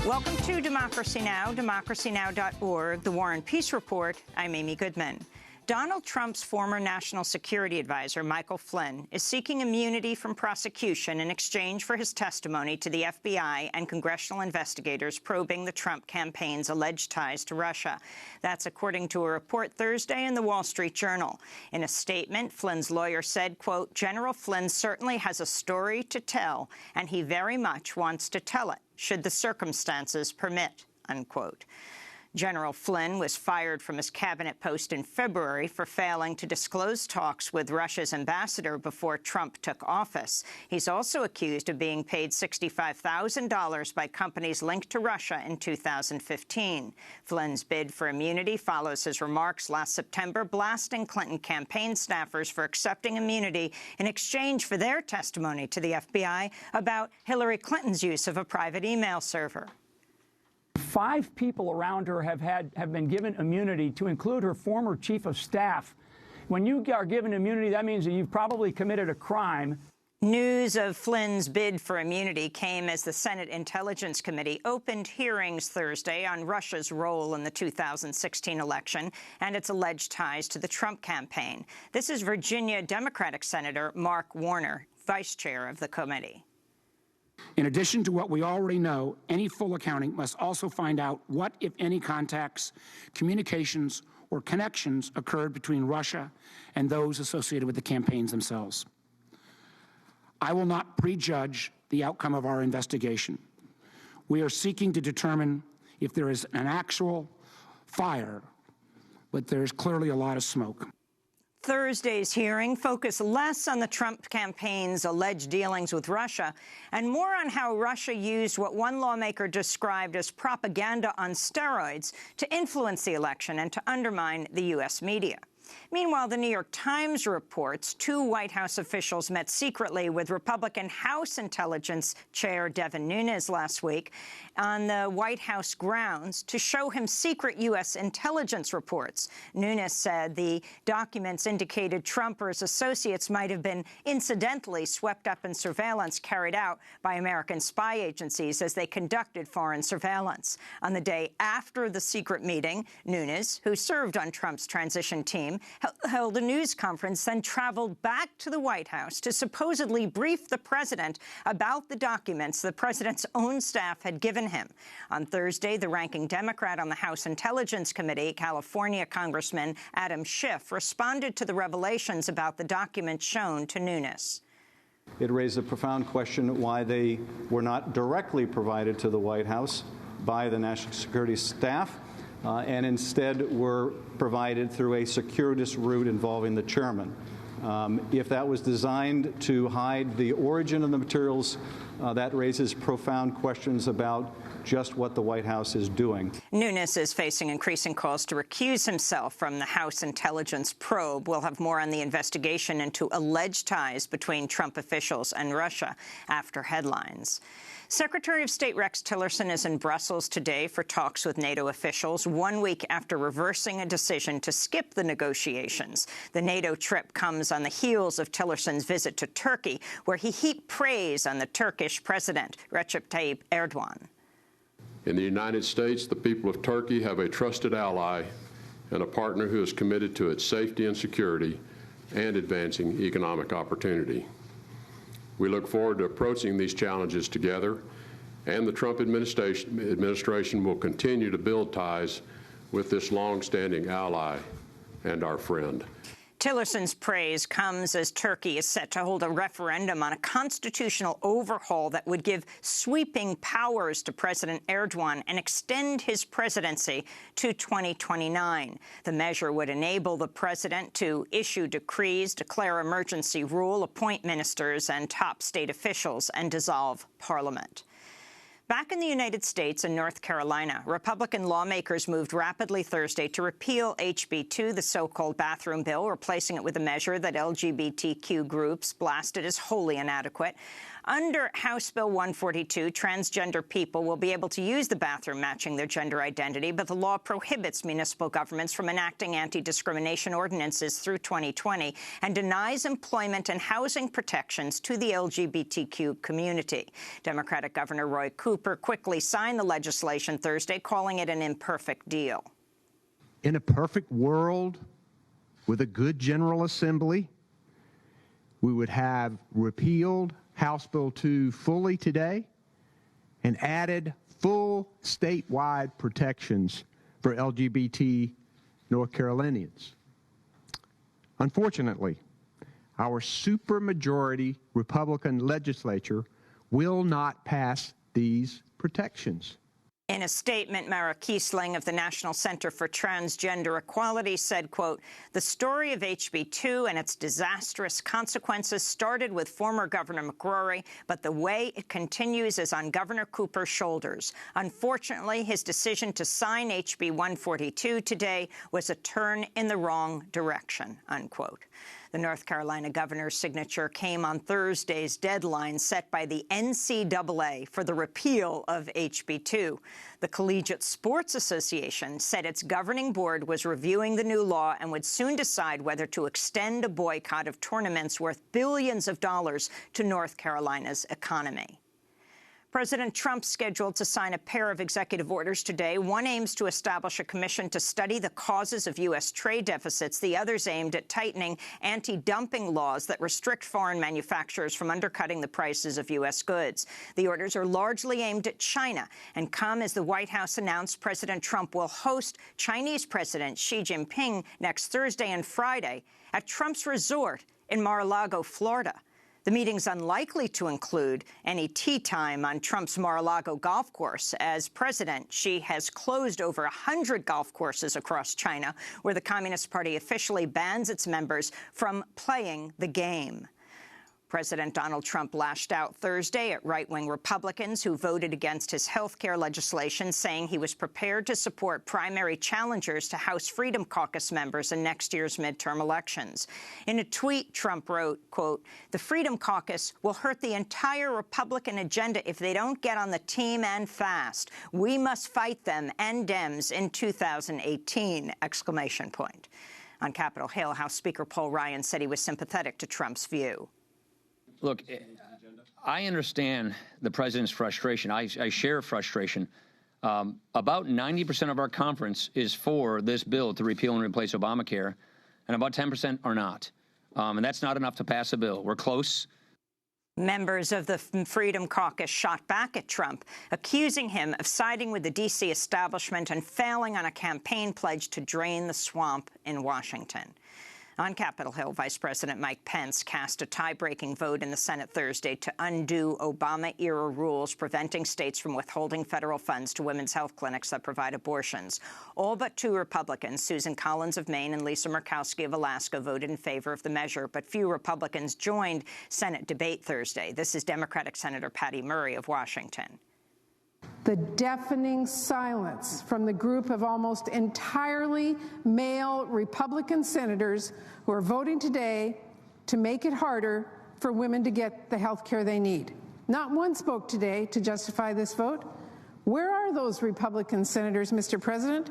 Welcome to Democracy Now!, democracynow.org, The War and Peace Report. I'm Amy Goodman. Donald Trump's former national security advisor, Michael Flynn, is seeking immunity from prosecution in exchange for his testimony to the FBI and congressional investigators probing the Trump campaign's alleged ties to Russia. That's according to a report Thursday in the Wall Street Journal. In a statement, Flynn's lawyer said, quote, "General Flynn certainly has a story to tell, and he very much wants to tell it, should the circumstances permit," unquote. General Flynn was fired from his cabinet post in February for failing to disclose talks with Russia's ambassador before Trump took office. He's also accused of being paid $65,000 by companies linked to Russia in 2015. Flynn's bid for immunity follows his remarks last September blasting Clinton campaign staffers for accepting immunity in exchange for their testimony to the FBI about Hillary Clinton's use of a private email server. 5 people around her have been given immunity, to include her former chief of staff. When you are given immunity, that means that you've probably committed a crime. News of Flynn's bid for immunity came as the Senate Intelligence Committee opened hearings Thursday on Russia's role in the 2016 election and its alleged ties to the Trump campaign. This is Virginia Democratic Senator Mark Warner, vice chair of the committee. In addition to what we already know, any full accounting must also find out what, if any, contacts, communications, or connections occurred between Russia and those associated with the campaigns themselves. I will not prejudge the outcome of our investigation. We are seeking to determine if there is an actual fire, but there is clearly a lot of smoke. Thursday's hearing focused less on the Trump campaign's alleged dealings with Russia and more on how Russia used what one lawmaker described as propaganda on steroids to influence the election and to undermine the U.S. media. Meanwhile, the New York Times reports 2 White House officials met secretly with Republican House Intelligence Chair Devin Nunes last week on the White House grounds to show him secret U.S. intelligence reports. Nunes said the documents indicated Trump or his associates might have been incidentally swept up in surveillance carried out by American spy agencies as they conducted foreign surveillance. On the day after the secret meeting, Nunes, who served on Trump's transition team, held a news conference, then traveled back to the White House to supposedly brief the president about the documents the president's own staff had given him. On Thursday, the ranking Democrat on the House Intelligence Committee, California Congressman Adam Schiff, responded to the revelations about the documents shown to Nunes. It raised a profound question why they were not directly provided to the White House by the national security staff, and instead were provided through a circuitous route involving the chairman. If that was designed to hide the origin of the materials, that raises profound questions about just what the White House is doing. Nunes is facing increasing calls to recuse himself from the House intelligence probe. We'll have more on the investigation into alleged ties between Trump officials and Russia after headlines. Secretary of State Rex Tillerson is in Brussels today for talks with NATO officials, 1 week after reversing a decision to skip the negotiations. The NATO trip comes on the heels of Tillerson's visit to Turkey, where he heaped praise on the Turkish President Recep Tayyip Erdogan. In the United States, the people of Turkey have a trusted ally and a partner who is committed to its safety and security and advancing economic opportunity. We look forward to approaching these challenges together, and the Trump administration will continue to build ties with this long-standing ally and our friend. Tillerson's praise comes as Turkey is set to hold a referendum on a constitutional overhaul that would give sweeping powers to President Erdogan and extend his presidency to 2029. The measure would enable the president to issue decrees, declare emergency rule, appoint ministers and top state officials, and dissolve parliament. Back in the United States and North Carolina, Republican lawmakers moved rapidly Thursday to repeal HB 2, the so-called bathroom bill, replacing it with a measure that LGBTQ groups blasted as wholly inadequate. Under House Bill 142, transgender people will be able to use the bathroom matching their gender identity, but the law prohibits municipal governments from enacting anti-discrimination ordinances through 2020 and denies employment and housing protections to the LGBTQ community. Democratic Governor Roy Cooper quickly signed the legislation Thursday, calling it an imperfect deal. In a perfect world, with a good General Assembly, we would have repealed House Bill 2 fully today and added full statewide protections for LGBT North Carolinians. Unfortunately, our supermajority Republican legislature will not pass these protections. In a statement, Mara Kiesling of the National Center for Transgender Equality said, quote, "The story of HB 2 and its disastrous consequences started with former Governor McCrory, but the way it continues is on Governor Cooper's shoulders. Unfortunately, his decision to sign HB 142 today was a turn in the wrong direction," unquote. The North Carolina governor's signature came on Thursday's deadline set by the NCAA for the repeal of HB 2. The Collegiate Sports Association said its governing board was reviewing the new law and would soon decide whether to extend a boycott of tournaments worth billions of dollars to North Carolina's economy. President Trump's scheduled to sign a pair of executive orders today. One aims to establish a commission to study the causes of U.S. trade deficits. The other's aimed at tightening anti-dumping laws that restrict foreign manufacturers from undercutting the prices of U.S. goods. The orders are largely aimed at China and come as the White House announced President Trump will host Chinese President Xi Jinping next Thursday and Friday at Trump's resort in Mar-a-Lago, Florida. The meeting's unlikely to include any tee time on Trump's Mar-a-Lago golf course. As president, Xi has closed over 100 golf courses across China, where the Communist Party officially bans its members from playing the game. President Donald Trump lashed out Thursday at right-wing Republicans who voted against his health care legislation, saying he was prepared to support primary challengers to House Freedom Caucus members in next year's midterm elections. In a tweet, Trump wrote, quote, "The Freedom Caucus will hurt the entire Republican agenda if they don't get on the team and fast. We must fight them and Dems in 2018, exclamation point." On Capitol Hill, House Speaker Paul Ryan said he was sympathetic to Trump's view. Look, I understand the president's frustration. I share frustration. About 90% of our conference is for this bill to repeal and replace Obamacare, and about 10% are not. And that's not enough to pass a bill. We're close. Members of the Freedom Caucus shot back at Trump, accusing him of siding with the D.C. establishment and failing on a campaign pledge to drain the swamp in Washington. On Capitol Hill, Vice President Mike Pence cast a tie-breaking vote in the Senate Thursday to undo Obama-era rules preventing states from withholding federal funds to women's health clinics that provide abortions. All but two Republicans, Susan Collins of Maine and Lisa Murkowski of Alaska, voted in favor of the measure, but few Republicans joined Senate debate Thursday. This is Democratic Senator Patty Murray of Washington. The deafening silence from the group of almost entirely male Republican senators who are voting today to make it harder for women to get the health care they need. Not one spoke today to justify this vote. Where are those Republican senators, Mr. President?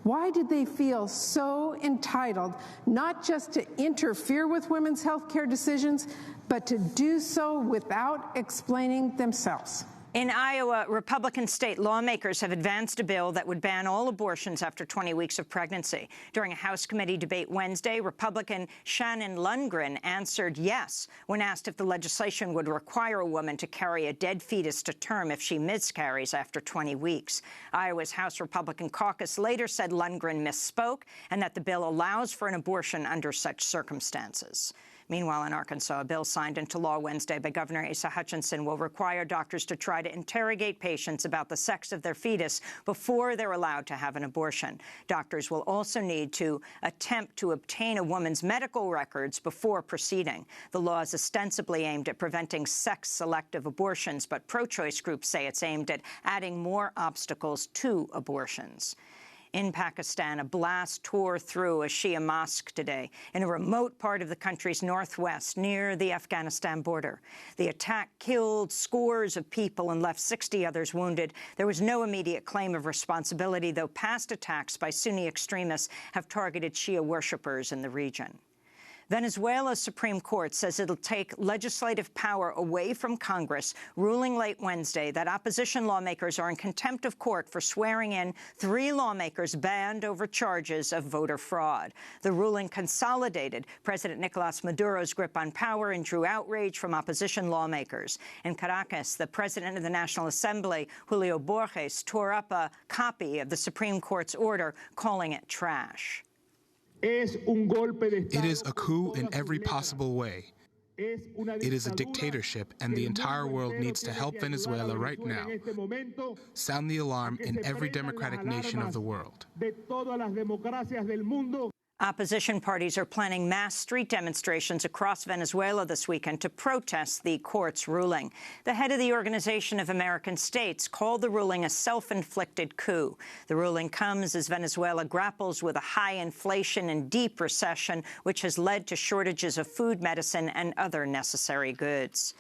Why did they feel so entitled not just to interfere with women's health care decisions, but to do so without explaining themselves? In Iowa, Republican state lawmakers have advanced a bill that would ban all abortions after 20 weeks of pregnancy. During a House committee debate Wednesday, Republican Shannon Lundgren answered yes when asked if the legislation would require a woman to carry a dead fetus to term if she miscarries after 20 weeks. Iowa's House Republican caucus later said Lundgren misspoke and that the bill allows for an abortion under such circumstances. Meanwhile, in Arkansas, a bill signed into law Wednesday by Governor Asa Hutchinson will require doctors to try to interrogate patients about the sex of their fetus before they're allowed to have an abortion. Doctors will also need to attempt to obtain a woman's medical records before proceeding. The law is ostensibly aimed at preventing sex-selective abortions, but pro-choice groups say it's aimed at adding more obstacles to abortions. In Pakistan, a blast tore through a Shia mosque today in a remote part of the country's northwest near the Afghanistan border. The attack killed scores of people and left 60 others wounded. There was no immediate claim of responsibility, though past attacks by Sunni extremists have targeted Shia worshippers in the region. Venezuela Supreme Court says it'll take legislative power away from Congress, ruling late Wednesday that opposition lawmakers are in contempt of court for swearing in 3 lawmakers banned over charges of voter fraud. The ruling consolidated President Nicolas Maduro's grip on power and drew outrage from opposition lawmakers. In Caracas, the president of the National Assembly, Julio Borges, tore up a copy of the Supreme Court's order, calling it trash. It is a coup in every possible way. It is a dictatorship, and the entire world needs to help Venezuela right now. Sound the alarm in every democratic nation of the world. Opposition parties are planning mass street demonstrations across Venezuela this weekend to protest the court's ruling. The head of the Organization of American States called the ruling a self-inflicted coup. The ruling comes as Venezuela grapples with a high inflation and deep recession, which has led to shortages of food, medicine, and other necessary goods.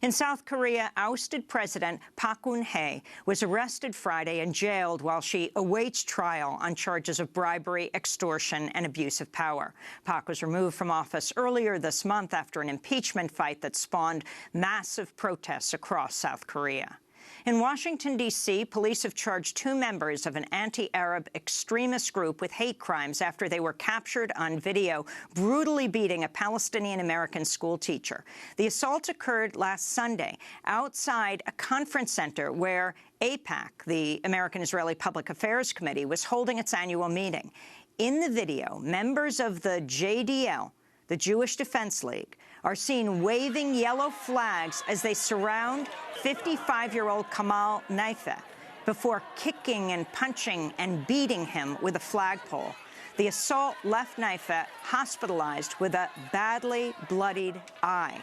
In South Korea, ousted President Park Geun-hye was arrested Friday and jailed while she awaits trial on charges of bribery, extortion, and abuse of power. Park was removed from office earlier this month after an impeachment fight that spawned massive protests across South Korea. In Washington, D.C., police have charged 2 members of an anti-Arab extremist group with hate crimes after they were captured on video brutally beating a Palestinian-American school teacher. The assault occurred last Sunday outside a conference center where AIPAC, the American-Israeli Public Affairs Committee, was holding its annual meeting. In the video, members of the JDL, the Jewish Defense League, are seen waving yellow flags as they surround 55-year-old Kamal Naifeh before kicking and punching and beating him with a flagpole. The assault left Naifeh hospitalized with a badly bloodied eye.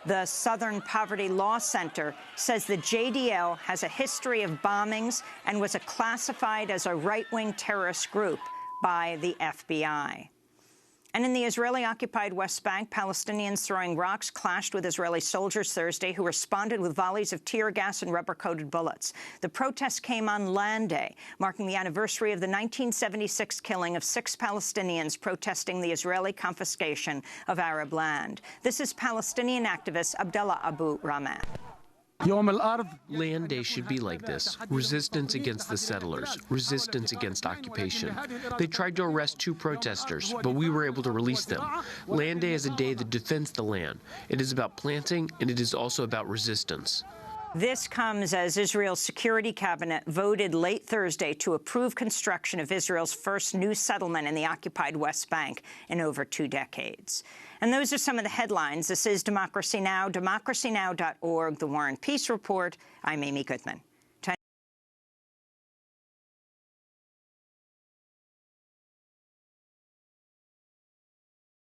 The Southern Poverty Law Center says the JDL has a history of bombings and was classified as a right-wing terrorist group by the FBI. And in the Israeli-occupied West Bank, Palestinians throwing rocks clashed with Israeli soldiers Thursday who responded with volleys of tear gas and rubber-coated bullets. The protest came on Land Day, marking the anniversary of the 1976 killing of 6 Palestinians protesting the Israeli confiscation of Arab land. This is Palestinian activist Abdullah Abu Rahman. Land Day should be like this. Resistance against the settlers. Resistance against occupation. They tried to arrest 2 protesters, but we were able to release them. Land Day is a day that defends the land. It is about planting, and it is also about resistance. This comes as Israel's Security Cabinet voted late Thursday to approve construction of Israel's first new settlement in the occupied West Bank in over 2 decades. And those are some of the headlines. This is Democracy Now!, democracynow.org, The War and Peace Report. I'm Amy Goodman.